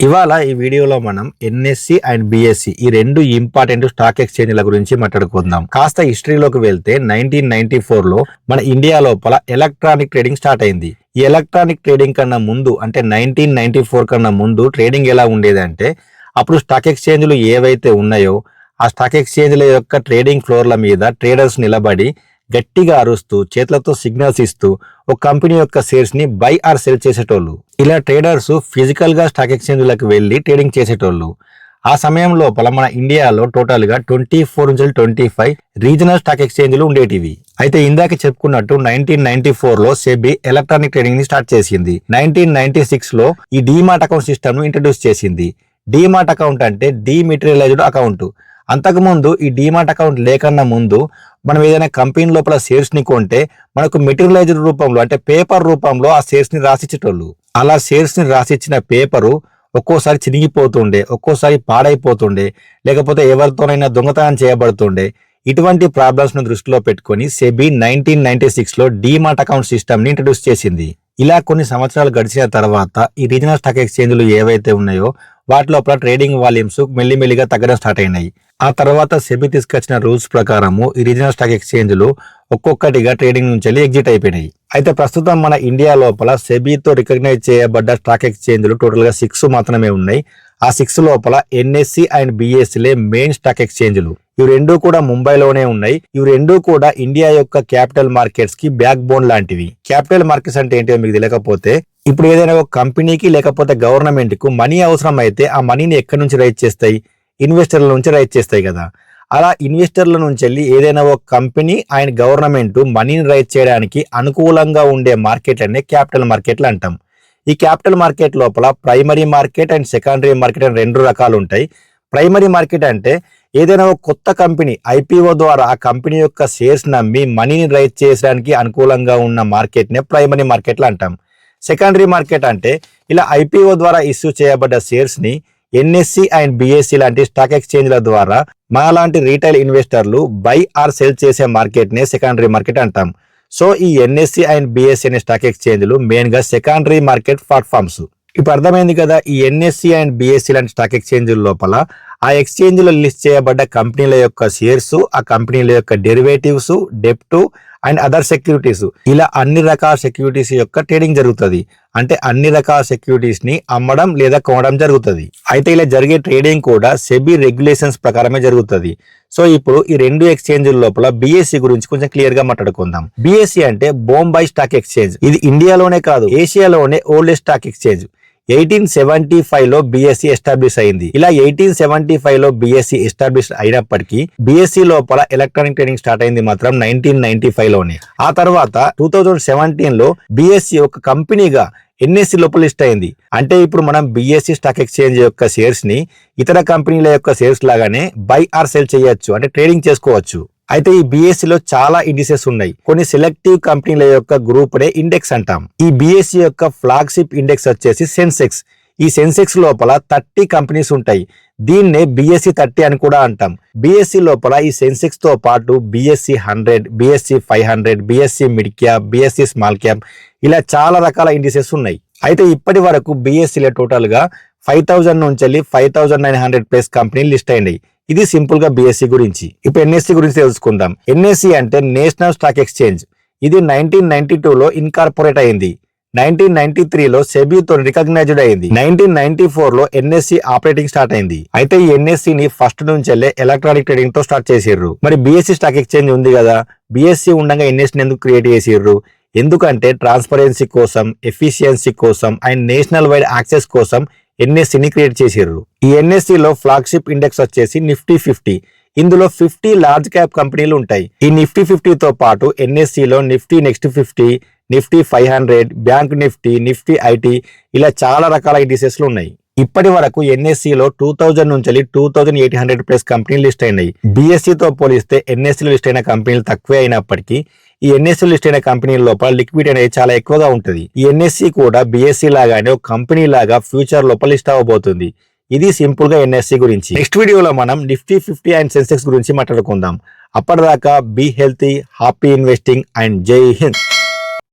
ఇవాళ ఈ వీడియోలో మనం ఎన్ఎస్సి అండ్ బిఎస్సి ఈ రెండు ఇంపార్టెంట్ స్టాక్ ఎక్స్చేంజ్ల గురించి మాట్లాడుకుందాం. కాస్త హిస్టరీలోకి వెళ్తే 1994 లో మన ఇండియా లోపల ఎలక్ట్రానిక్ ట్రేడింగ్ స్టార్ట్ అయింది. ఈ ఎలక్ట్రానిక్ ట్రేడింగ్ కన్నా ముందు అంటే 1994 కన్నా ముందు ట్రేడింగ్ ఎలా ఉండేదంటే అప్పుడు స్టాక్ ఎక్స్చేంజ్లు ఏవైతే ఉన్నాయో ఆ స్టాక్ ఎక్స్చేంజ్ల యొక్క ట్రేడింగ్ ఫ్లోర్ల మీద ట్రేడర్స్ నిలబడి గట్టిగా అరుస్తూ చేతులతో సిగ్నల్స్ ఇస్తూ ఒక కంపెనీ యొక్క షేర్స్ ని బై ఆర్ సెల్ చేసేటోళ్ళు. ఇలా ట్రేడర్స్ ఫిజికల్ గా స్టాక్ ఎక్స్చేంజ్లకు వెళ్లి ట్రేడింగ్ చేసేటోళ్ళు. ఆ సమయం లోపల మన ఇండియాలో టోటల్ గా 24 నుంచి 25 రీజనల్ స్టాక్ ఎక్స్చేంజ్లు ఉండేటివి. అయితే ఇందాక చెప్పుకున్నట్టు 1994 లో సెబీ ఎలక్ట్రానిక్ ట్రేడింగ్ ని స్టార్ట్ చేసింది. 1996 లో ఈ డీమాట్ అకౌంట్ సిస్టమ్ ను ఇంట్రడ్యూస్ చేసింది. డీమాట్ అకౌంట్ అంటే డీమెటీరియలైజ్డ్ అకౌంట్. అంతకుముందు ఈ డీమాట్ అకౌంట్ లేకన్నా ముందు మనం ఏదైనా కంపెనీ లోపల షేర్స్ ని కొంటే మనకు మెటీరియలైజ్డ్ రూపంలో అంటే పేపర్ రూపంలో ఆ షేర్స్ ని రాసిచ్చేటోళ్ళు. అలా షేర్స్ ని రాసిచ్చిన పేపరు ఒక్కోసారి చినిగిపోతుండే, ఒక్కోసారి పాడైపోతుండే, లేకపోతే ఎవరితోనైనా దొంగతనం చేయబడుతుండే. ఇటువంటి ప్రాబ్లమ్స్ ను దృష్టిలో పెట్టుకుని సెబీ 1996 లో డీమాట్ అకౌంట్ సిస్టమ్ ని ఇంట్రడ్యూస్ చేసింది. ఇలా కొన్ని సంవత్సరాలు గడిచిన తర్వాత ఈ రీజనల్ స్టాక్ ఎక్స్చేంజ్లు ఏవైతే ఉన్నాయో వాటి లోపల ట్రేడింగ్ వాల్యూమ్స్ మెల్లిమెల్లిగా తగ్గడం స్టార్ట్ అయినాయి. ఆ తర్వాత సెబీ తీసుకొచ్చిన రూల్స్ ప్రకారము ఈ రీజనల్ స్టాక్ ఎక్స్చేంజ్లు ఒక్కొక్కటిగా ట్రేడింగ్ నుంచి ఎగ్జిట్ అయిపోయినాయి. అయితే ప్రస్తుతం మన ఇండియా లోపల సెబీతో రికగ్నైజ్ చేయబడ్డ స్టాక్ ఎక్స్చేంజ్లు టోటల్ గా 6 మాత్రమే ఉన్నాయి. ఆ 6 లోపల ఎన్ఎస్సి అండ్ బిఎస్సిలే మెయిన్ స్టాక్ ఎక్స్చేంజ్లు. ఇవి రెండూ కూడా ముంబైలోనే ఉన్నాయి. ఇవి రెండూ కూడా ఇండియా యొక్క క్యాపిటల్ మార్కెట్స్ కి బ్యాక్ బోన్ లాంటివి. క్యాపిటల్ మార్కెట్స్ అంటే ఏంటో మీకు తెలియకపోతే, ఇప్పుడు ఏదైనా ఒక కంపెనీకి లేకపోతే గవర్నమెంట్ కు మనీ అవసరం అయితే ఆ మనీని ఎక్కడి నుంచి రైజ్ చేస్తాయి? ఇన్వెస్టర్ల నుంచి రైజ్ చేస్తాయి కదా. అలా ఇన్వెస్టర్ల నుంచి వెళ్ళి ఏదైనా ఒక కంపెనీ అండ్ గవర్నమెంట్ మనీని రైజ్ చేయడానికి అనుకూలంగా ఉండే మార్కెట్ అనే క్యాపిటల్ మార్కెట్లు అంటాం. ఈ క్యాపిటల్ మార్కెట్ లోపల primary market and secondary market అని 2 రకాలు ఉంటాయి. ప్రైమరీ మార్కెట్ అంటే ఏదైనా ఒక కొత్త కంపెనీ ఐపీఓ ద్వారా ఆ కంపెనీ యొక్క షేర్స్ నమ్మి మనీని రైజ్ చేయడానికి అనుకూలంగా ఉన్న మార్కెట్ నే ప్రైమరీ మార్కెట్లు అంటాం. సెకండరీ మార్కెట్ అంటే ఇలా ఐపీఓ ద్వారా ఇష్యూ చేయబడ్డ షేర్స్ ని ఎన్ఎస్సి అండ్ బిఎస్సి లాంటి స్టాక్ ఎక్స్చేంజ్ల ద్వారా మాలాంటి రీటైల్ ఇన్వెస్టర్లు బై ఆర్ సెల్ చేసే మార్కెట్ నే సెకండరీ మార్కెట్ అంటాం. సో ఈ ఎన్ఎస్సి అండ్ బిఎస్సి అనే స్టాక్ ఎక్స్చేంజ్లు మెయిన్ గా సెకండరీ మార్కెట్ ప్లాట్ఫామ్స్. ఇప్పుడు అర్థమైంది కదా, ఈ ఎన్ఎస్సి అండ్ బిఎస్సి లాంటి స్టాక్ ఎక్స్చేంజ్ల లోపల ఆ ఎక్స్చేంజ్లో లిస్ట్ చేయబడ్డ కంపెనీల యొక్క షేర్స్, ఆ కంపెనీల యొక్క డెరివేటివ్స్, డెప్ట్ అండ్ అదర్ సెక్యూరిటీస్, ఇలా అన్ని రకాల సెక్యూరిటీస్ యొక్క ట్రేడింగ్ జరుగుతుంది. అంటే అన్ని రకాల సెక్యూరిటీస్ ని అమ్మడం లేదా కొనడం జరుగుతుంది. అయితే ఇలా జరిగే ట్రేడింగ్ కూడా సెబీ రెగ్యులేషన్స్ ప్రకారమే జరుగుతుంది. సో ఇప్పుడు ఈ రెండు ఎక్స్చేంజ్ల లోపల బిఎస్సి గురించి కొంచెం క్లియర్ గా మాట్లాడుకుందాం. బిఎస్సి అంటే బొంబాయి స్టాక్ ఎక్స్చేంజ్. ఇది ఇండియాలోనే కాదు ఏషియాలోనే ఓల్డెస్ట్ స్టాక్ ఎక్స్చేంజ్. 1875 లో బిఎస్సి ఎస్టాబ్లిష్ అయింది. ఇలా 1875 లో బిఎస్సి ఎస్టాబ్లిష్ అయినప్పటికీ బిఎస్సి లోపల ఎలక్ట్రానిక్ ట్రేడింగ్ స్టార్ట్ అయింది మాత్రం 1995 లోనే. ఆ తర్వాత 2017 లో బిఎస్సి ఒక కంపెనీగా ఎన్ఎస్సి లోపల లిస్ట్ అయింది. అంటే ఇప్పుడు మనం బిఎస్సి స్టాక్ ఎక్స్చేంజ్ యొక్క షేర్స్ ని ఇతర కంపెనీల యొక్క షేర్స్ లాగానే బై ఆర్ సెల్ చేయొచ్చు, అంటే ట్రేడింగ్ చేసుకోవచ్చు. అయితే ఈ బిఎస్సి లో చాలా ఇండిసెస్ ఉన్నాయి. కొన్ని సెలెక్టివ్ కంపెనీల యొక్క గ్రూప్ నే ఇండెక్స్ అంటాం. ఈ బిఎస్సి యొక్క ఫ్లాగ్షిప్ ఇండెక్స్ వచ్చేసి సెన్సెక్స్. ఈ సెన్సెక్స్ లోపల 30 కంపెనీస్ ఉంటాయి. దీన్నే బిఎస్సి 30 అని కూడా అంటాం. బిఎస్సి లోపల ఈ సెన్సెక్స్ తో పాటు BSc 100, BSc 500, BSc mid cap, BSc small cap, ఇలా చాలా రకాల ఇండిసెస్ ఉన్నాయి. అయితే ఇప్పటి వరకు బిఎస్సిలో టోటల్ గా 5000 నుంచి 5900 ప్లస్ కంపెనీలు లిస్ట్ అయినాయి. ఇది సింపుల్ గా బిఎస్సి గురించి. ఇప్పుడు ఎన్ఎస్సి గురించి తెలుసుకుందాం. ఎన్ఎస్సి అంటే నేషనల్ స్టాక్ ఎక్స్చేంజ్. ఇది 1992 లో ఇన్కార్పొరేట్ అయింది. 1993 లో సెబీతో రికగ్నైజ్డ్ అయింది. 1994 లో ఎన్ఎస్సి ఆపరేటింగ్ స్టార్ట్ అయింది. అయితే ఈ ఎన్ఎస్సి ని ఫస్ట్ నుంచి ఎలక్ట్రానిక్ ట్రేడింగ్ తో స్టార్ట్ చేసిర్రు. మరి బిఎస్సి స్టాక్ ఎక్స్చేంజ్ ఉంది కదా, బిఎస్సి ఉండగా ఎన్ఎస్సి ఎందుకు క్రియేట్ చేసిర్రు? ఎందుకంటే ట్రాన్స్పరెన్సీ కోసం, ఎఫిషియన్సీ కోసం అండ్ నేషనల్ వైడ్ యాక్సెస్ కోసం ఎన్ఎస్సిని క్రియేట్ చేసిర్రు. ఈ ఎన్ఎస్సి లో ఫ్లాగ్షిప్ ఇండెక్స్ వచ్చేసి నిఫ్టీ 50. ఇందులో 50 లార్జ్ క్యాప్ కంపెనీలు ఉంటాయి. ఈ నిఫ్టీ 50 తో పాటు ఎన్ఎస్సి లో Nifty next 50, Nifty 500, bank Nifty, Nifty IT, ఇలా చాలా రకాల ఇండిసెస్లు ఉన్నాయి. ఇప్పటి వరకు ఎన్ఎస్సి లో 2000 నుంచి 2800 ప్లస్ కంపెనీలు లిస్ట్ అయినాయి. బిఎస్సి తో పోలిస్తే ఎన్ఎస్సి లిస్ట్ అయిన కంపెనీలు తక్కువే అయినప్పటికీ ఈ ఎన్ఎస్సి లిస్ట్ అయిన కంపెనీల లోపల లిక్విడ్ అనేది చాలా ఎక్కువగా ఉంటుంది. ఈ ఎన్ఎస్సి కూడా బిఎస్సి లాగానే ఒక కంపెనీ లాగా ఫ్యూచర్ లోపల లిస్ట్ అవ్వబోతుంది. ఇది సింపుల్ గా ఎన్ఎస్సి గురించి. నెక్స్ట్ వీడియోలో మనం నిఫ్టీ 50 అండ్ సెన్సెక్స్ గురించి మాట్లాడుకుందాం. అప్పటిదాకా be healthy, happy investing and Jai Hind.